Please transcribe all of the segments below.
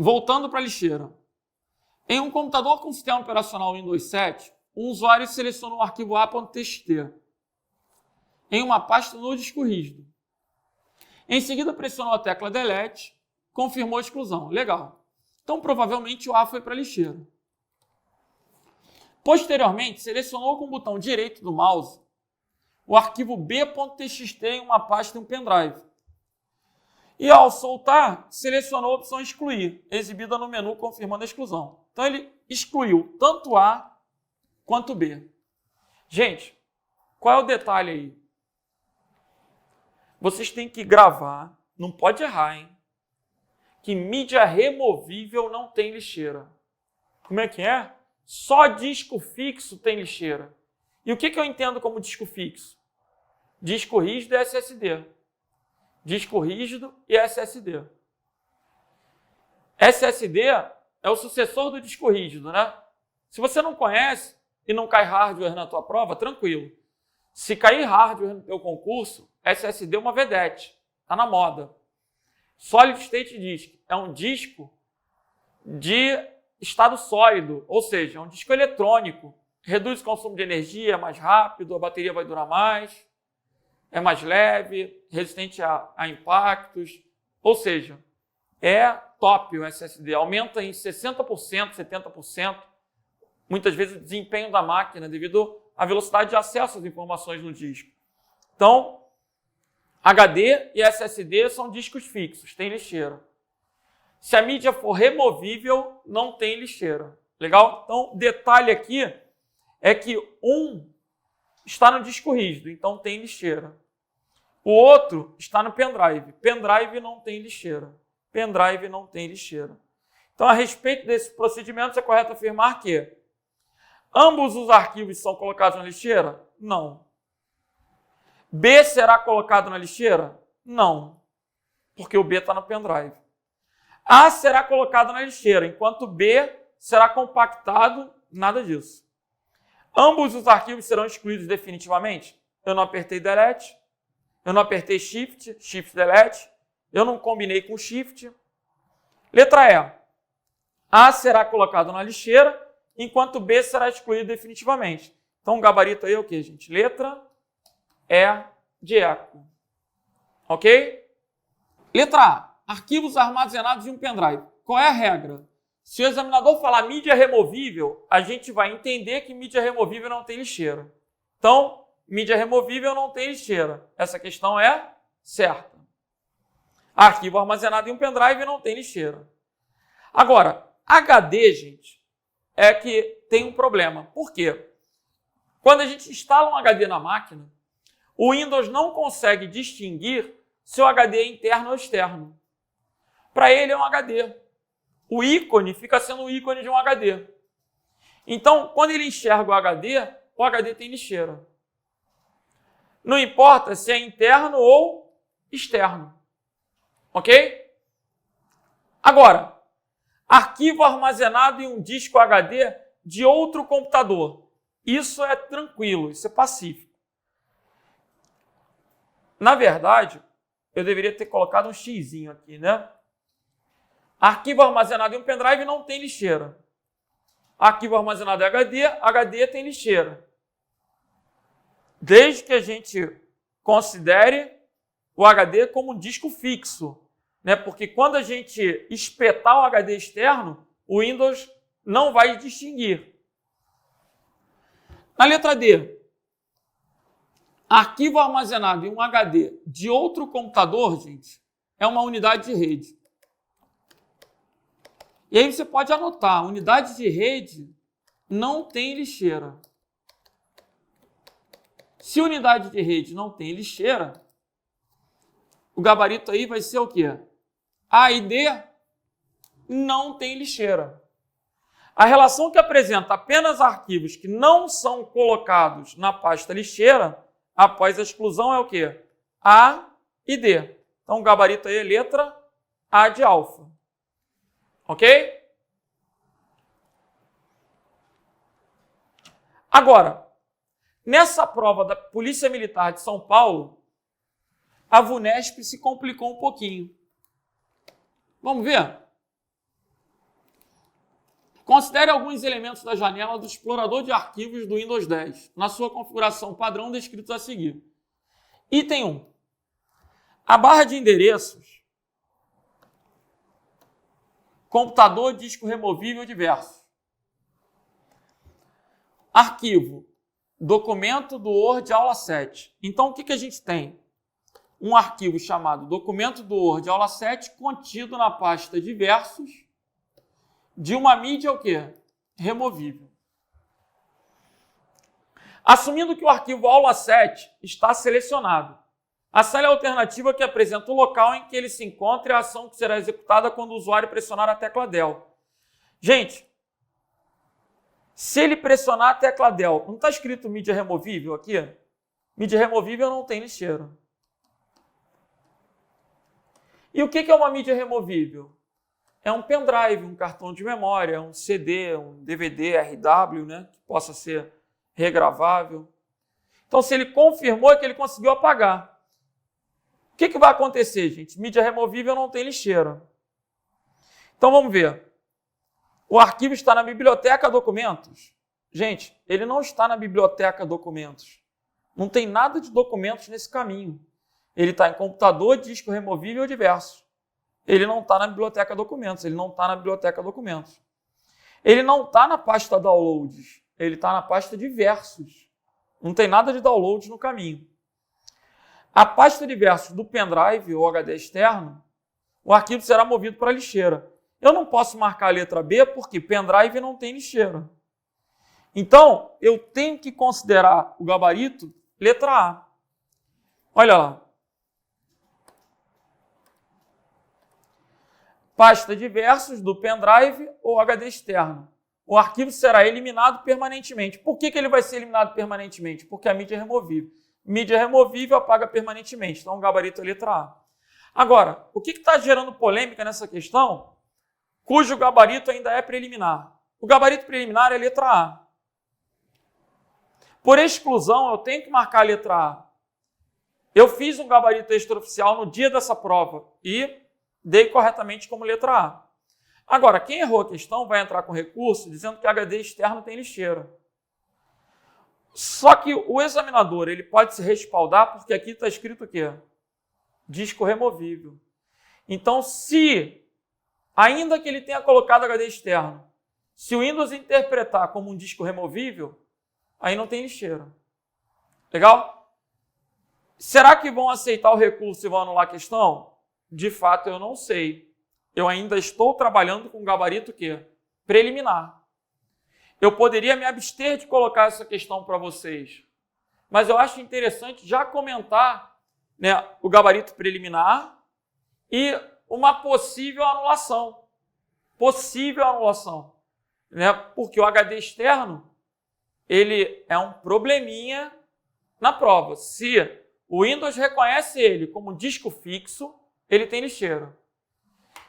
voltando para a lixeira. Em um computador com sistema operacional Windows 7, um usuário selecionou o arquivo A.txt em uma pasta no disco rígido. Em seguida, pressionou a tecla Delete, confirmou a exclusão. Legal. Então, provavelmente, o A foi para a lixeira. Posteriormente, selecionou com o botão direito do mouse o arquivo B.txt em uma pasta em um pendrive. E, ao soltar, selecionou a opção Excluir, exibida no menu confirmando a exclusão. Então, ele excluiu tanto A quanto B. Gente, qual é o detalhe aí? Vocês têm que gravar, não pode errar, hein? Que mídia removível não tem lixeira. Como é que é? Só disco fixo tem lixeira. E o que eu entendo como disco fixo? Disco rígido e SSD. Disco rígido e SSD. SSD é o sucessor do disco rígido, né? Se você não conhece e não cai hardware na tua prova, tranquilo. Se cair hardware no teu concurso, SSD é uma vedete, está na moda. Solid State Disk é um disco de estado sólido, ou seja, é um disco eletrônico. Reduz o consumo de energia, é mais rápido, a bateria vai durar mais, é mais leve, resistente a impactos. Ou seja, é top o SSD. Aumenta em 60%, 70%, muitas vezes o desempenho da máquina devido à velocidade de acesso às informações no disco. Então, HD e SSD são discos fixos, tem lixeira. Se a mídia for removível, não tem lixeira. Legal? Então, detalhe aqui é que um está no disco rígido, então tem lixeira. O outro está no pendrive. Pendrive não tem lixeira. Pendrive não tem lixeira. Então, a respeito desse procedimento, é correto afirmar que ambos os arquivos são colocados na lixeira? Não. B será colocado na lixeira? Não, porque o B está no pendrive. A será colocado na lixeira, enquanto B será compactado, nada disso. Ambos os arquivos serão excluídos definitivamente? Eu não apertei Delete, eu não apertei Shift, Shift Delete, eu não combinei com Shift. Letra E. A será colocado na lixeira, enquanto B será excluído definitivamente. Então, o gabarito aí é o quê, gente? Letra E de eco. Ok? Letra A. Arquivos armazenados em um pendrive. Qual é a regra? Se o examinador falar mídia removível, a gente vai entender que mídia removível não tem lixeira. Então, mídia removível não tem lixeira. Essa questão é certa. Arquivo armazenado em um pendrive não tem lixeira. Agora, HD, gente, é que tem um problema. Por quê? Quando a gente instala um HD na máquina, o Windows não consegue distinguir se o HD é interno ou externo. Para ele é um HD. O ícone fica sendo o ícone de um HD. Então, quando ele enxerga o HD tem lixeira. Não importa se é interno ou externo. Ok? Agora, arquivo armazenado em um disco HD de outro computador. Isso é tranquilo, isso é pacífico. Na verdade, eu deveria ter colocado um xizinho aqui, né? Arquivo armazenado em um pendrive não tem lixeira. Arquivo armazenado em HD, HD tem lixeira. Desde que a gente considere o HD como um disco fixo, né? Porque quando a gente espetar o HD externo, o Windows não vai distinguir. Na letra D, arquivo armazenado em um HD de outro computador, gente, é uma unidade de rede. E aí você pode anotar, unidade de rede não tem lixeira. Se unidade de rede não tem lixeira, o gabarito aí vai ser o quê? A e D não tem lixeira. A relação que apresenta apenas arquivos que não são colocados na pasta lixeira, após a exclusão, é o quê? A e D. Então, o gabarito aí é letra A de alfa. Ok? Agora, nessa prova da Polícia Militar de São Paulo, a VUNESP se complicou um pouquinho. Vamos ver? Considere alguns elementos da janela do explorador de arquivos do Windows 10, na sua configuração padrão descritos a seguir. Item 1. A barra de endereços, computador, disco removível diversos. Arquivo, documento do Word aula 7. Então, o que a gente tem? Um arquivo chamado documento do Word aula 7, contido na pasta diversos, de uma mídia o quê? Removível. Assumindo que o arquivo aula 7 está selecionado, assale a alternativa que apresenta o local em que ele se encontra e a ação que será executada quando o usuário pressionar a tecla Del. Gente, se ele pressionar a tecla Del, não está escrito mídia removível aqui? Mídia removível não tem lixeira. E o que é uma mídia removível? É um pendrive, um cartão de memória, um CD, um DVD RW, né, que possa ser regravável. Então, se ele confirmou, é que ele conseguiu apagar. O que vai acontecer, gente? Mídia removível não tem lixeira. Então, vamos ver. O arquivo está na biblioteca documentos. Gente, ele não está na biblioteca documentos. Não tem nada de documentos nesse caminho. Ele está em computador, disco removível diversos. Ele não está na biblioteca documentos. Ele não está na biblioteca documentos. Ele não está na pasta downloads. Ele está na pasta diversos. Não tem nada de downloads no caminho. A pasta diversos do pendrive ou HD externo, o arquivo será movido para a lixeira. Eu não posso marcar a letra B porque pendrive não tem lixeira. Então, eu tenho que considerar o gabarito letra A. Olha lá. Pasta diversos do pendrive ou HD externo. O arquivo será eliminado permanentemente. Por que ele vai ser eliminado permanentemente? Porque a mídia é removível. Mídia removível apaga permanentemente. Então, o gabarito é letra A. Agora, o que está gerando polêmica nessa questão? Cujo gabarito ainda é preliminar. O gabarito preliminar é letra A. Por exclusão, eu tenho que marcar a letra A. Eu fiz um gabarito extraoficial no dia dessa prova e dei corretamente como letra A. Agora, quem errou a questão vai entrar com recurso dizendo que HD externo tem lixeira. Só que o examinador ele pode se respaldar porque aqui está escrito o quê? Disco removível. Então, se, ainda que ele tenha colocado HD externo, se o Windows interpretar como um disco removível, aí não tem lixeira. Legal? Será que vão aceitar o recurso e vão anular a questão? De fato, eu não sei. Eu ainda estou trabalhando com gabarito o quê? Preliminar. Eu poderia me abster de colocar essa questão para vocês, mas eu acho interessante já comentar, né, o gabarito preliminar e uma possível anulação. Possível anulação. Né, porque o HD externo ele é um probleminha na prova. Se o Windows reconhece ele como disco fixo, ele tem lixeira.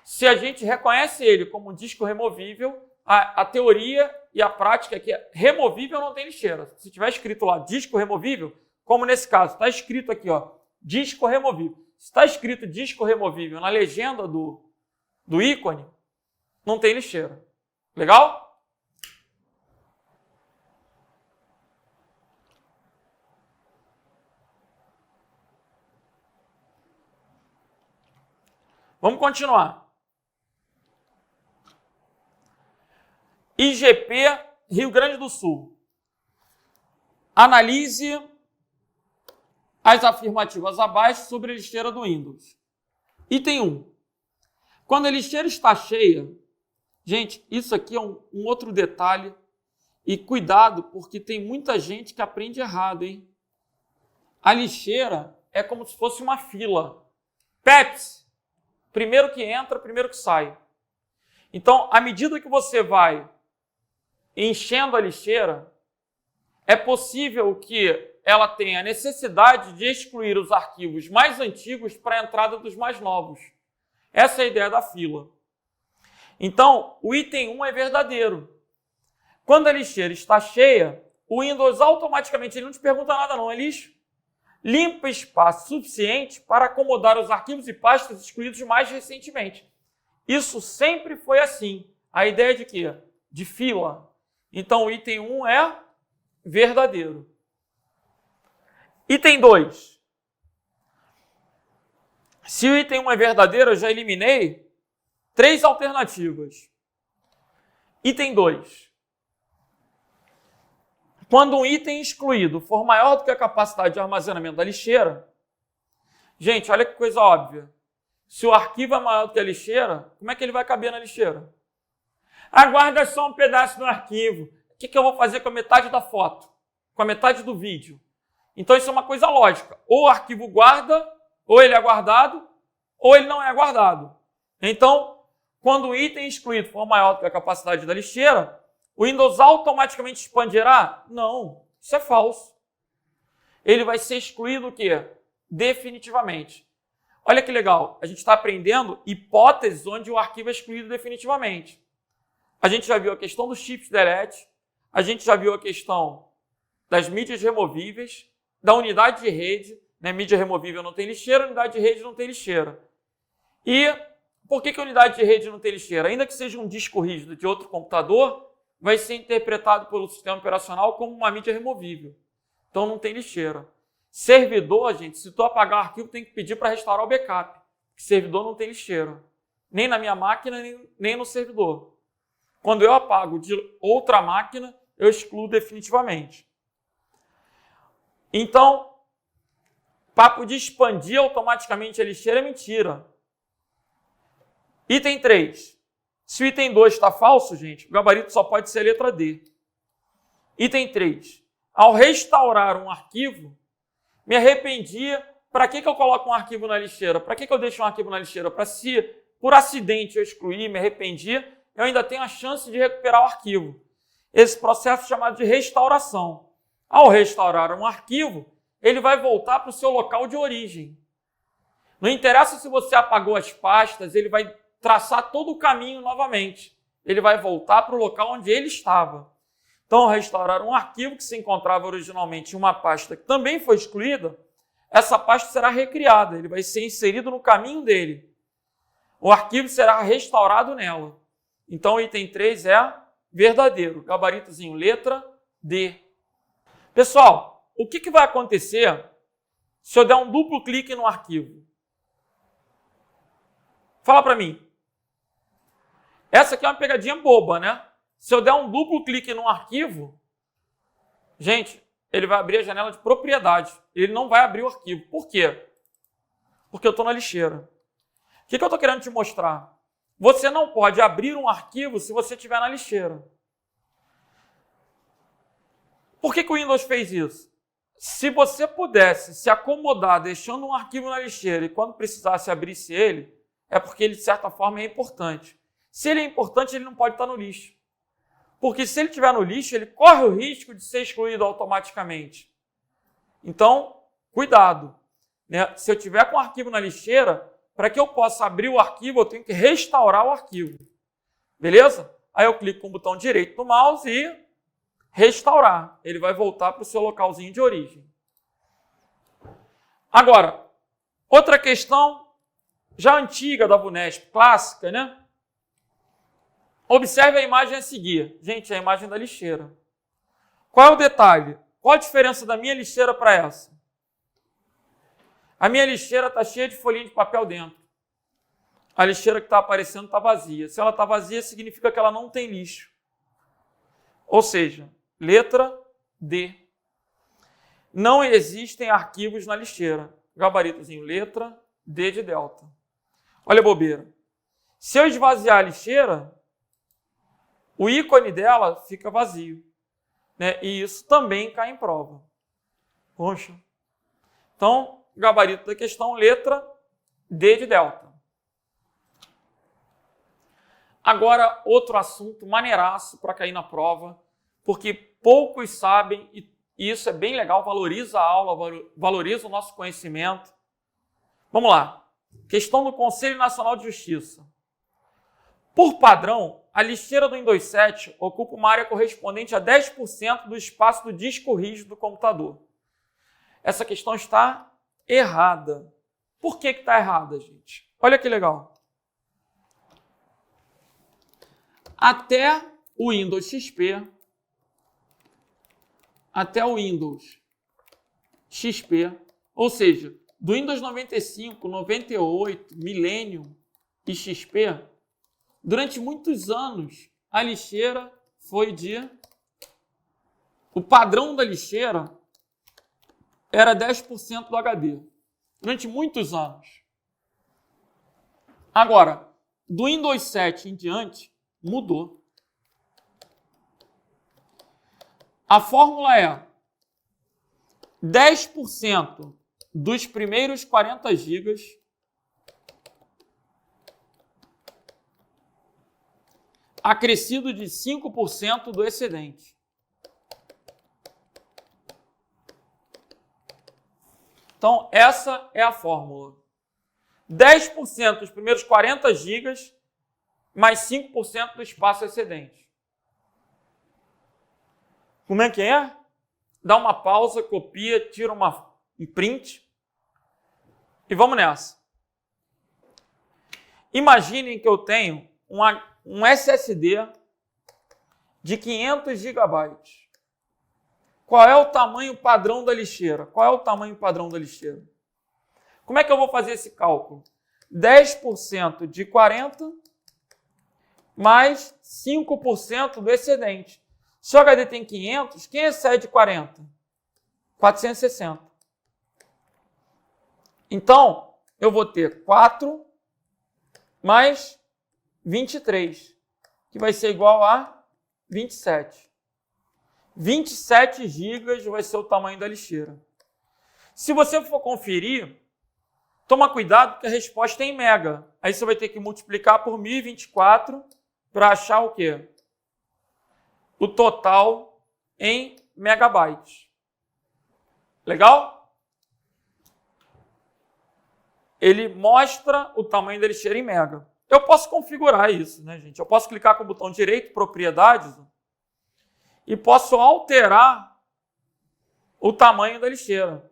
Se a gente reconhece ele como um disco removível, a teoria e a prática é que removível não tem lixeira. Se tiver escrito lá disco removível, como nesse caso, está escrito aqui, ó, disco removível. Se está escrito disco removível na legenda do ícone, não tem lixeira. Legal? Vamos continuar. IGP Rio Grande do Sul. Analise as afirmativas abaixo sobre a lixeira do Windows. Item 1. Quando a lixeira está cheia, gente, isso aqui é um outro detalhe. E cuidado, porque tem muita gente que aprende errado, hein? A lixeira é como se fosse uma fila. Pepsi, primeiro que entra, primeiro que sai. Então, à medida que você vai enchendo a lixeira, é possível que ela tenha necessidade de excluir os arquivos mais antigos para a entrada dos mais novos. Essa é a ideia da fila. Então, o item 1 é verdadeiro. Quando a lixeira está cheia, o Windows automaticamente ele não te pergunta nada não, é lixo. Limpa espaço suficiente para acomodar os arquivos e pastas excluídos mais recentemente. Isso sempre foi assim. A ideia de quê? de fila. Então, o item 1 é verdadeiro. Item 2. Se o item 1 é verdadeiro, eu já eliminei 3 alternativas. Item 2. Quando um item excluído for maior do que a capacidade de armazenamento da lixeira, gente, olha que coisa óbvia. Se o arquivo é maior do que a lixeira, como é que ele vai caber na lixeira? Guarda só um pedaço do arquivo. O que eu vou fazer com a metade da foto? Com a metade do vídeo? Então isso é uma coisa lógica. Ou o arquivo guarda, ou ele é guardado, ou ele não é guardado. Então, quando o item excluído for maior do que a capacidade da lixeira, o Windows automaticamente expandirá? Não, isso é falso. Ele vai ser excluído o quê? Definitivamente. Olha que legal, a gente está aprendendo hipóteses onde o arquivo é excluído definitivamente. A gente já viu a questão dos chips delete, a gente já viu a questão das mídias removíveis, da unidade de rede, né? Mídia removível não tem lixeira, unidade de rede não tem lixeira. E por que a unidade de rede não tem lixeira? Ainda que seja um disco rígido de outro computador, vai ser interpretado pelo sistema operacional como uma mídia removível. Então não tem lixeira. Servidor, gente, se tu apagar o arquivo, tem que pedir para restaurar o backup. Servidor não tem lixeira. Nem na minha máquina, nem no servidor. Quando eu apago de outra máquina, eu excluo definitivamente. Então, papo de expandir automaticamente a lixeira é mentira. Item 3. Se o item 2 está falso, gente, o gabarito só pode ser a letra D. Item 3. Ao restaurar um arquivo, me arrependi. Para que eu coloco um arquivo na lixeira? Para que eu deixo um arquivo na lixeira? Para se, por acidente, eu excluir, me arrependi, eu ainda tenho a chance de recuperar o arquivo. Esse processo é chamado de restauração. Ao restaurar um arquivo, ele vai voltar para o seu local de origem. Não interessa se você apagou as pastas, ele vai traçar todo o caminho novamente. Ele vai voltar para o local onde ele estava. Então, ao restaurar um arquivo que se encontrava originalmente em uma pasta que também foi excluída, essa pasta será recriada, ele vai ser inserido no caminho dele. O arquivo será restaurado nela. Então, o item 3 é verdadeiro. Gabaritozinho, letra D. Pessoal, o que vai acontecer se eu der um duplo clique no arquivo? Fala para mim. Essa aqui é uma pegadinha boba, né? Se eu der um duplo clique no arquivo, gente, ele vai abrir a janela de propriedade. Ele não vai abrir o arquivo. Por quê? Porque eu estou na lixeira. O que eu estou querendo te mostrar? Você não pode abrir um arquivo se você estiver na lixeira. Por que o Windows fez isso? Se você pudesse se acomodar deixando um arquivo na lixeira e quando precisasse abrisse ele, é porque ele, de certa forma, é importante. Se ele é importante, ele não pode estar no lixo. Porque se ele estiver no lixo, ele corre o risco de ser excluído automaticamente. Então, cuidado. Né? Se eu tiver com o arquivo na lixeira, para que eu possa abrir o arquivo, eu tenho que restaurar o arquivo. Beleza? Aí eu clico com o botão direito do mouse e restaurar. Ele vai voltar para o seu localzinho de origem. Agora, outra questão já antiga da VUNESP, clássica, né? Observe a imagem a seguir. Gente, é a imagem da lixeira. Qual é o detalhe? Qual a diferença da minha lixeira para essa? A minha lixeira está cheia de folhinha de papel dentro. A lixeira que está aparecendo está vazia. Se ela está vazia, significa que ela não tem lixo. Ou seja, letra D. Não existem arquivos na lixeira. Gabaritozinho, letra D de delta. Olha a bobeira. Se eu esvaziar a lixeira, o ícone dela fica vazio. Né? E isso também cai em prova. Poxa. Então, gabarito da questão, letra D de delta. Agora, outro assunto maneiraço para cair na prova, porque poucos sabem, e isso é bem legal, valoriza a aula, valoriza o nosso conhecimento. Vamos lá. Questão do Conselho Nacional de Justiça. Por padrão, a lixeira do Windows 7 ocupa uma área correspondente a 10% do espaço do disco rígido do computador. Essa questão está errada. Por que está errada, gente? Olha que legal. Até o Windows XP até o Windows XP, ou seja, do Windows 95, 98, Millennium e XP, durante muitos anos, a lixeira foi de... O padrão da lixeira era 10% do HD, durante muitos anos. Agora, do Windows 7 em diante, mudou. A fórmula é 10% dos primeiros 40 GB acrescido de 5% do excedente. Então, essa é a fórmula. 10% dos primeiros 40 GB mais 5% do espaço excedente. Como é que é? Dá uma pausa, copia, tira um print e vamos nessa. Imaginem que eu tenho um SSD de 500 GB. Qual é o tamanho padrão da lixeira? Qual é o tamanho padrão da lixeira? Como é que eu vou fazer esse cálculo? 10% de 40 mais 5% do excedente. Se o HD tem 500, quem excede 40? 460. Então, eu vou ter 4 mais 23, que vai ser igual a 27. 27 GB vai ser o tamanho da lixeira. Se você for conferir, toma cuidado que a resposta é em mega. Aí você vai ter que multiplicar por 1024 para achar o quê? O total em megabytes. Legal? Ele mostra o tamanho da lixeira em mega. Eu posso configurar isso, né, gente? Eu posso clicar com o botão direito, propriedades, e posso alterar o tamanho da lixeira.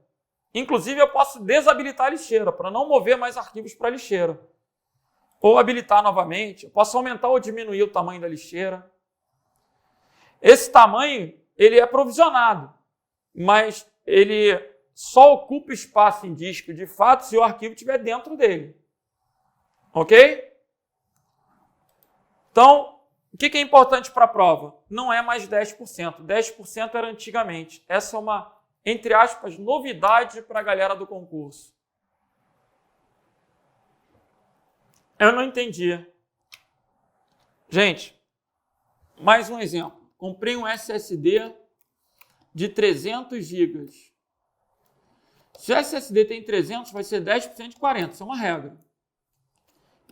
Inclusive, eu posso desabilitar a lixeira, para não mover mais arquivos para a lixeira. Ou habilitar novamente. Eu posso aumentar ou diminuir o tamanho da lixeira. Esse tamanho, ele é provisionado, mas ele só ocupa espaço em disco, de fato, se o arquivo estiver dentro dele. Ok? Então, o que é importante para a prova? Não é mais 10%. 10% era antigamente. Essa é uma, entre aspas, novidade para a galera do concurso. Eu não entendi. Gente, mais um exemplo. Comprei um SSD de 300 GB. Se o SSD tem 300, vai ser 10% de 40. Isso é uma regra.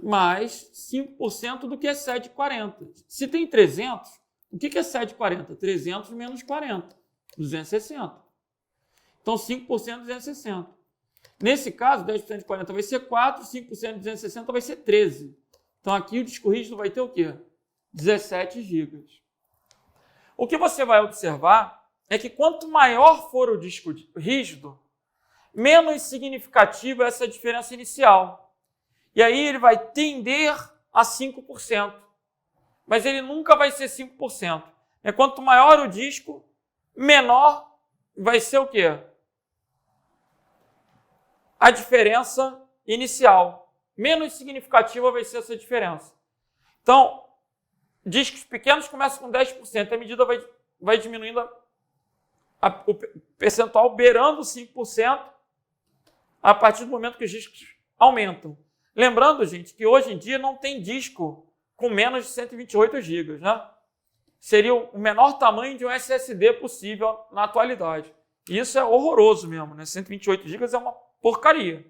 Mais 5% do que excede 40. Se tem 300, o que excede 40? 300 menos 40. 260. Então, 5% de 260. Nesse caso, 10% de 40 vai ser 4, 5% de 260 vai ser 13. Então, aqui o disco rígido vai ter o quê? 17 GB. O que você vai observar é que quanto maior for o disco rígido, menos significativa é essa diferença inicial. E aí ele vai tender a 5%. Mas ele nunca vai ser 5%. Quanto maior o disco, menor vai ser o quê? A diferença inicial. Menos significativa vai ser essa diferença. Então, discos pequenos começam com 10%. A medida vai diminuindo o percentual, beirando 5%, a partir do momento que os discos aumentam. Lembrando, gente, que hoje em dia não tem disco com menos de 128 GB, né? Seria o menor tamanho de um SSD possível na atualidade. E isso é horroroso mesmo, né? 128 GB é uma porcaria.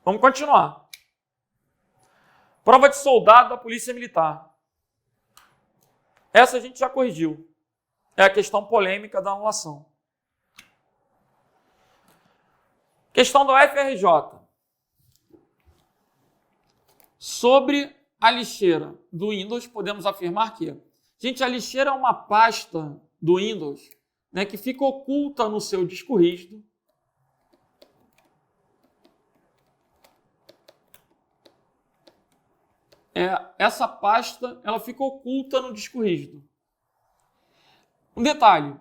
Vamos continuar. Prova de soldado da Polícia Militar. Essa a gente já corrigiu. É a questão polêmica da anulação. Questão do FRJ. Sobre a lixeira do Windows, podemos afirmar que, gente, a lixeira é uma pasta do Windows, né, que fica oculta no seu disco rígido. essa pasta ela fica oculta no disco rígido. Um detalhe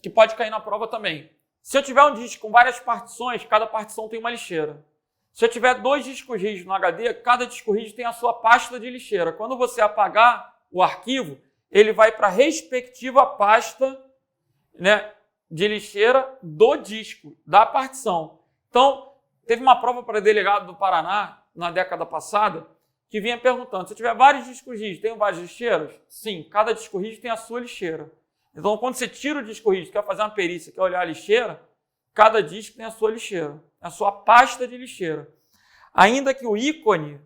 que pode cair na prova também. Se eu tiver um disco com várias partições, cada partição tem uma lixeira. Se eu tiver 2 discos rígidos no HD, cada disco rígido tem a sua pasta de lixeira. Quando você apagar o arquivo, ele vai para a respectiva pasta, né, de lixeira do disco, da partição. Então, teve uma prova para delegado do Paraná, na década passada, que vinha perguntando, se eu tiver vários discos rígidos, tem várias lixeiras? Sim, cada disco rígido tem a sua lixeira. Então, quando você tira o disco rígido, quer fazer uma perícia, quer olhar a lixeira, cada disco tem a sua lixeira, a sua pasta de lixeira. Ainda que o ícone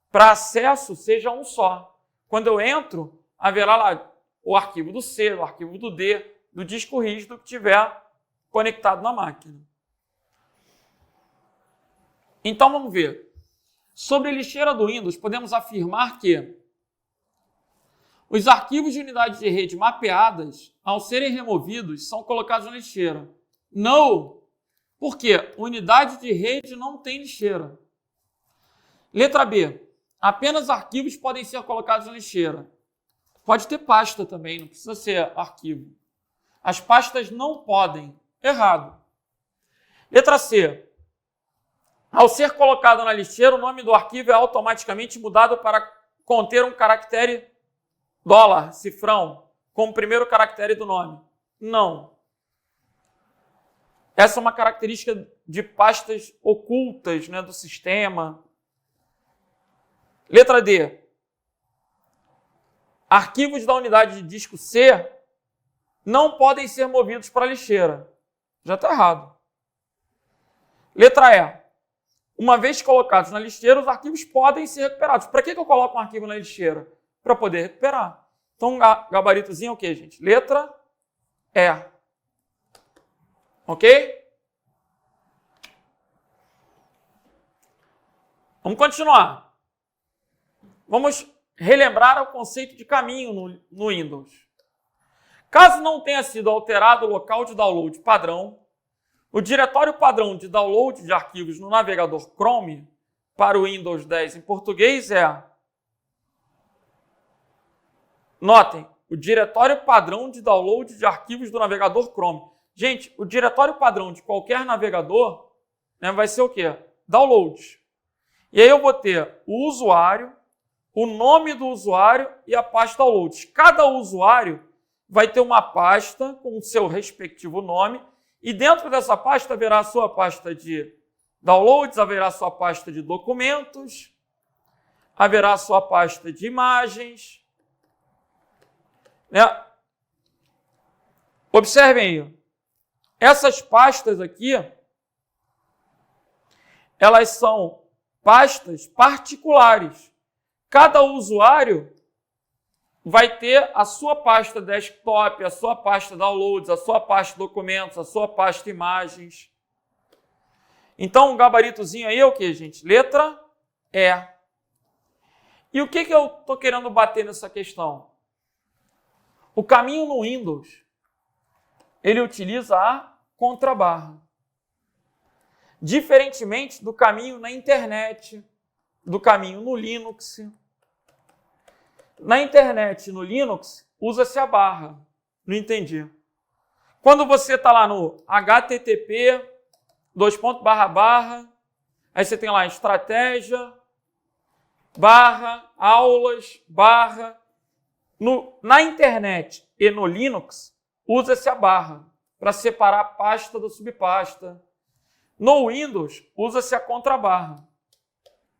para acesso seja um só. Quando eu entro, haverá lá o arquivo do C, o arquivo do D, do disco rígido que tiver conectado na máquina. Então, vamos ver. Sobre a lixeira do Windows, podemos afirmar que os arquivos de unidades de rede mapeadas, ao serem removidos, são colocados na lixeira. Não! Por quê? Unidade de rede não tem lixeira. Letra B. Apenas arquivos podem ser colocados na lixeira. Pode ter pasta também, não precisa ser arquivo. As pastas não podem. Errado. Letra C. Ao ser colocado na lixeira, o nome do arquivo é automaticamente mudado para conter um caractere $, cifrão, como primeiro caractere do nome. Não. Essa é uma característica de pastas ocultas, né, do sistema. Letra D. Arquivos da unidade de disco C não podem ser movidos para a lixeira. Já está errado. Letra E. Uma vez colocados na lixeira, os arquivos podem ser recuperados. Para que eu coloco um arquivo na lixeira? Para poder recuperar. Então, gabaritozinho é o quê, gente? Letra E. Ok? Vamos continuar. Vamos relembrar o conceito de caminho no Windows. Caso não tenha sido alterado o local de download padrão, o diretório padrão de download de arquivos no navegador Chrome para o Windows 10 em português é... Notem, o diretório padrão de download de arquivos do navegador Chrome. Gente, o diretório padrão de qualquer navegador, né, vai ser o quê? Downloads. E aí eu vou ter o usuário, o nome do usuário e a pasta downloads. Cada usuário vai ter uma pasta com o seu respectivo nome e dentro dessa pasta haverá a sua pasta de downloads, haverá a sua pasta de documentos, haverá a sua pasta de imagens. Né? Observem aí. Essas pastas aqui, elas são pastas particulares. Cada usuário vai ter a sua pasta desktop, a sua pasta downloads, a sua pasta documentos, a sua pasta imagens. Então, o gabaritozinho aí é o que, gente? Letra E. E o que eu estou querendo bater nessa questão? O caminho no Windows, ele utiliza a contrabarra. Diferentemente do caminho na internet, do caminho no Linux. Na internet e no Linux, usa-se a barra. Não entendi. Quando você está lá no http, aí você tem lá estratégia, aulas, na internet e no Linux, usa-se a barra para separar a pasta da subpasta. No Windows, usa-se a contrabarra.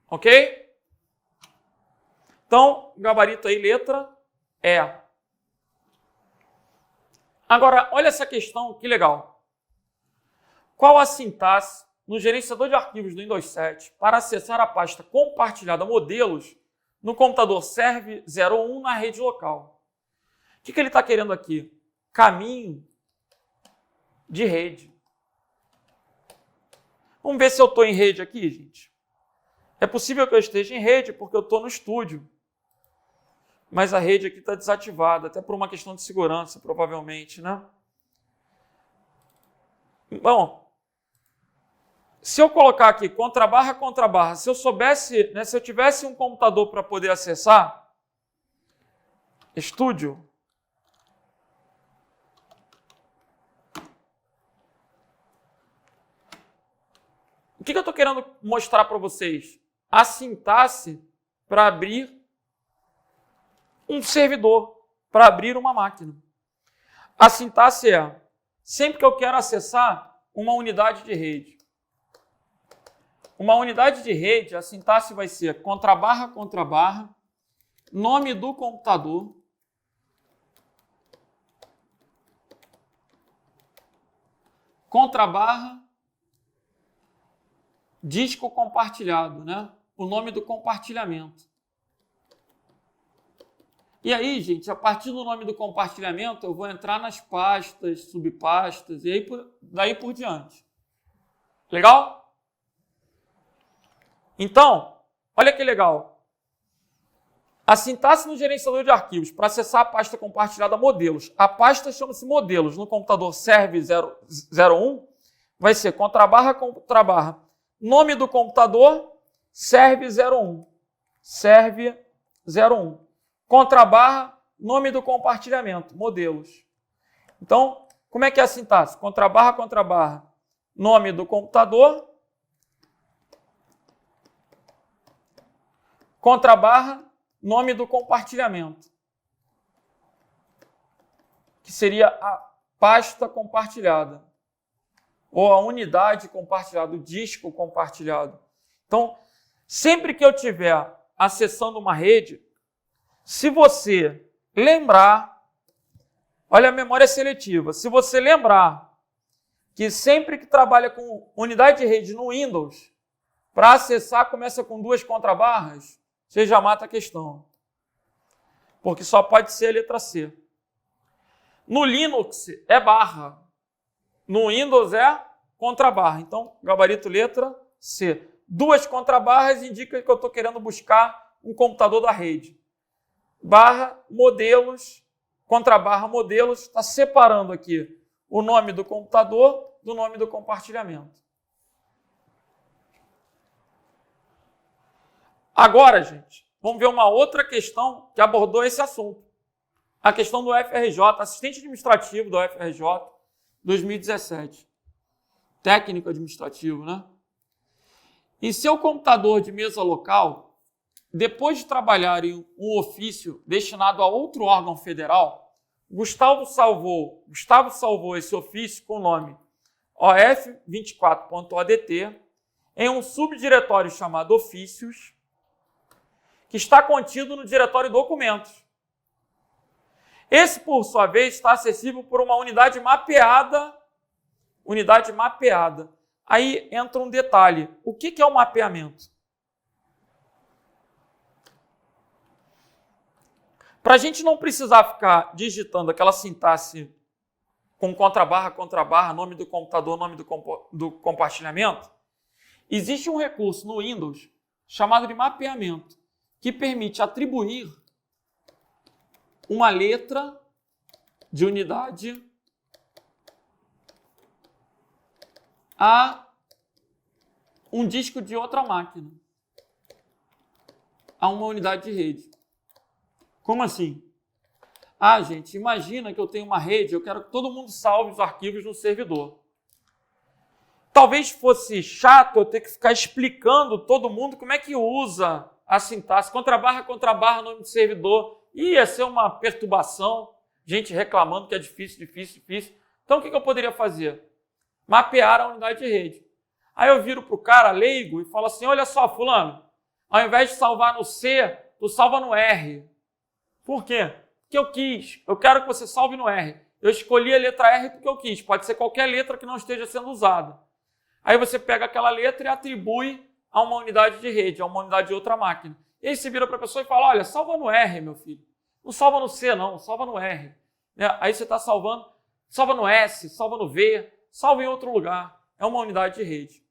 Ok? Então, gabarito aí, letra E. Agora, olha essa questão, que legal. Qual a sintaxe no gerenciador de arquivos do Windows 7 para acessar a pasta compartilhada modelos no computador Serve 01 na rede local? O que ele está querendo aqui? Caminho de rede. Vamos ver se eu estou em rede aqui, gente. É possível que eu esteja em rede porque eu estou no estúdio. Mas a rede aqui está desativada, até por uma questão de segurança, provavelmente, né? Bom, Se eu colocar aqui contra barra, se eu soubesse, né, se eu tivesse um computador para poder acessar, Studio, o que eu estou querendo mostrar para vocês? A sintaxe para abrir um servidor, para abrir uma máquina. A sintaxe é, sempre que eu quero acessar uma unidade de rede. Uma unidade de rede, a sintaxe vai ser contra barra, nome do computador, contra barra, disco compartilhado, né? O nome do compartilhamento. E aí, gente, a partir do nome do compartilhamento, eu vou entrar nas pastas, subpastas, e aí daí por diante. Legal? Então, olha que legal. A sintaxe no gerenciador de arquivos, para acessar a pasta compartilhada modelos. A pasta chama-se modelos. No computador serve 01, vai ser contra barra, nome do computador, serve 01. Serve 01. Contra barra, nome do compartilhamento, modelos. Então, como é que é a sintaxe? Contra barra, nome do computador, contra barra, nome do compartilhamento, que seria a pasta compartilhada, ou a unidade compartilhada, o disco compartilhado. Então, sempre que eu estiver acessando uma rede, se você lembrar, olha a memória seletiva, se você lembrar que sempre que trabalha com unidade de rede no Windows, para acessar começa com 2 contrabarras, você já mata a questão. Porque só pode ser a letra C. No Linux é barra. No Windows é contrabarra. Então, gabarito letra C. 2 contrabarras indica que eu estou querendo buscar um computador da rede. Barra modelos, contrabarra modelos, está separando aqui o nome do computador do nome do compartilhamento. Agora, gente, vamos ver uma outra questão que abordou esse assunto. A questão do FRJ, assistente administrativo do FRJ, 2017. Técnico administrativo, né? Em seu computador de mesa local, depois de trabalhar em um ofício destinado a outro órgão federal, Gustavo salvou esse ofício com o nome OF24.odt em um subdiretório chamado Ofícios, que está contido no diretório Documentos. Esse, por sua vez, está acessível por uma unidade mapeada. Aí entra um detalhe. O que é o mapeamento? Para a gente não precisar ficar digitando aquela sintaxe com contrabarra, nome do computador, nome do compartilhamento, existe um recurso no Windows chamado de mapeamento, que permite atribuir uma letra de unidade a um disco de outra máquina, a uma unidade de rede. Como assim? Ah, gente, imagina que eu tenho uma rede, eu quero que todo mundo salve os arquivos no servidor. Talvez fosse chato eu ter que ficar explicando todo mundo como é que usa a sintaxe, contrabarra, nome do servidor. Ia ser uma perturbação, gente reclamando que é difícil. Então, o que eu poderia fazer? Mapear a unidade de rede. Aí eu viro para o cara leigo e falo assim, olha só, fulano, ao invés de salvar no C, tu salva no R. Por quê? Porque eu quis. Eu quero que você salve no R. Eu escolhi a letra R porque eu quis. Pode ser qualquer letra que não esteja sendo usada. Aí você pega aquela letra e atribui a uma unidade de rede, a uma unidade de outra máquina. E aí você vira para a pessoa e fala, olha, salva no R, meu filho. Não salva no C, não. Salva no R. Aí você está salvando, salva no S, salva no V, salva em outro lugar. É uma unidade de rede.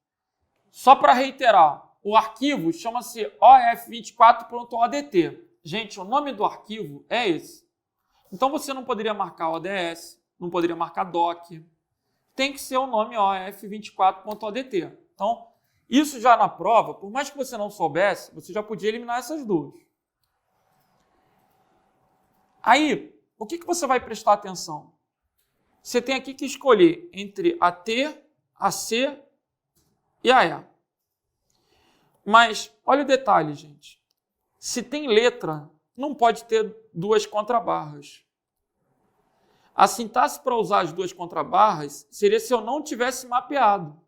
Só para reiterar, o arquivo chama-se of24.odt. Gente, o nome do arquivo é esse. Então você não poderia marcar ODS, não poderia marcar doc. Tem que ser o nome of24.odt. Então, isso já na prova, por mais que você não soubesse, você já podia eliminar essas duas. Aí, o que você vai prestar atenção? Você tem aqui que escolher entre a T, a C e a E. Mas, olha o detalhe, gente. Se tem letra, não pode ter duas contrabarras. A sintaxe para usar as duas contrabarras seria se eu não tivesse mapeado.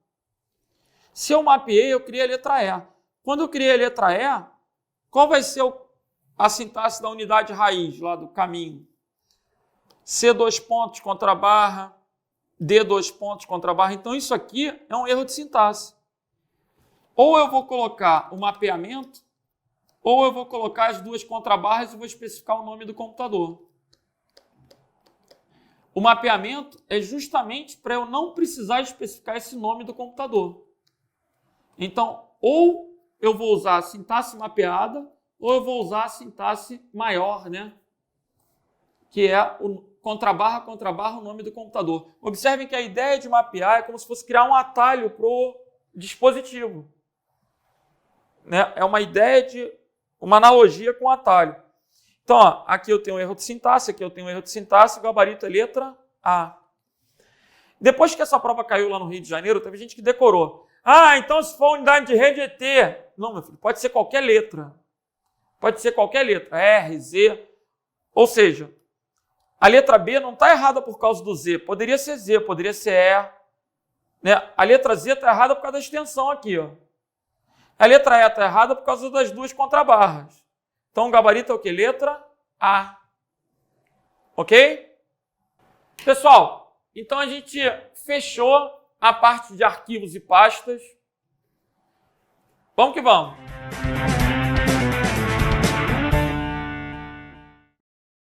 Se eu mapeei, eu criei a letra E. Quando eu criei a letra E, qual vai ser a sintaxe da unidade raiz, lá do caminho? C, dois pontos, contrabarra, D, dois pontos, contrabarra. Então, isso aqui é um erro de sintaxe. Ou eu vou colocar o mapeamento, ou eu vou colocar as duas contrabarras e vou especificar o nome do computador. O mapeamento é justamente para eu não precisar especificar esse nome do computador. Então, ou eu vou usar a sintaxe mapeada, ou eu vou usar a sintaxe maior, né? Que é o contrabarra, contrabarra, o nome do computador. Observem que a ideia de mapear é como se fosse criar um atalho para o dispositivo. Né? É uma ideia de uma analogia com atalho. Então, ó, aqui eu tenho um erro de sintaxe, aqui eu tenho um erro de sintaxe, o gabarito é letra A. Depois que essa prova caiu lá no Rio de Janeiro, teve gente que decorou. Ah, então se for unidade de rede é T. Não, meu filho, pode ser qualquer letra. Pode ser qualquer letra, R, Z. Ou seja, a letra B não está errada por causa do Z. Poderia ser Z, poderia ser E. Né? A letra Z está errada por causa da extensão aqui. Ó. A letra E está errada por causa das duas contrabarras. Então, o gabarito é o quê? Letra A. Ok? Pessoal, então a gente fechou a parte de arquivos e pastas. Vamos que vamos.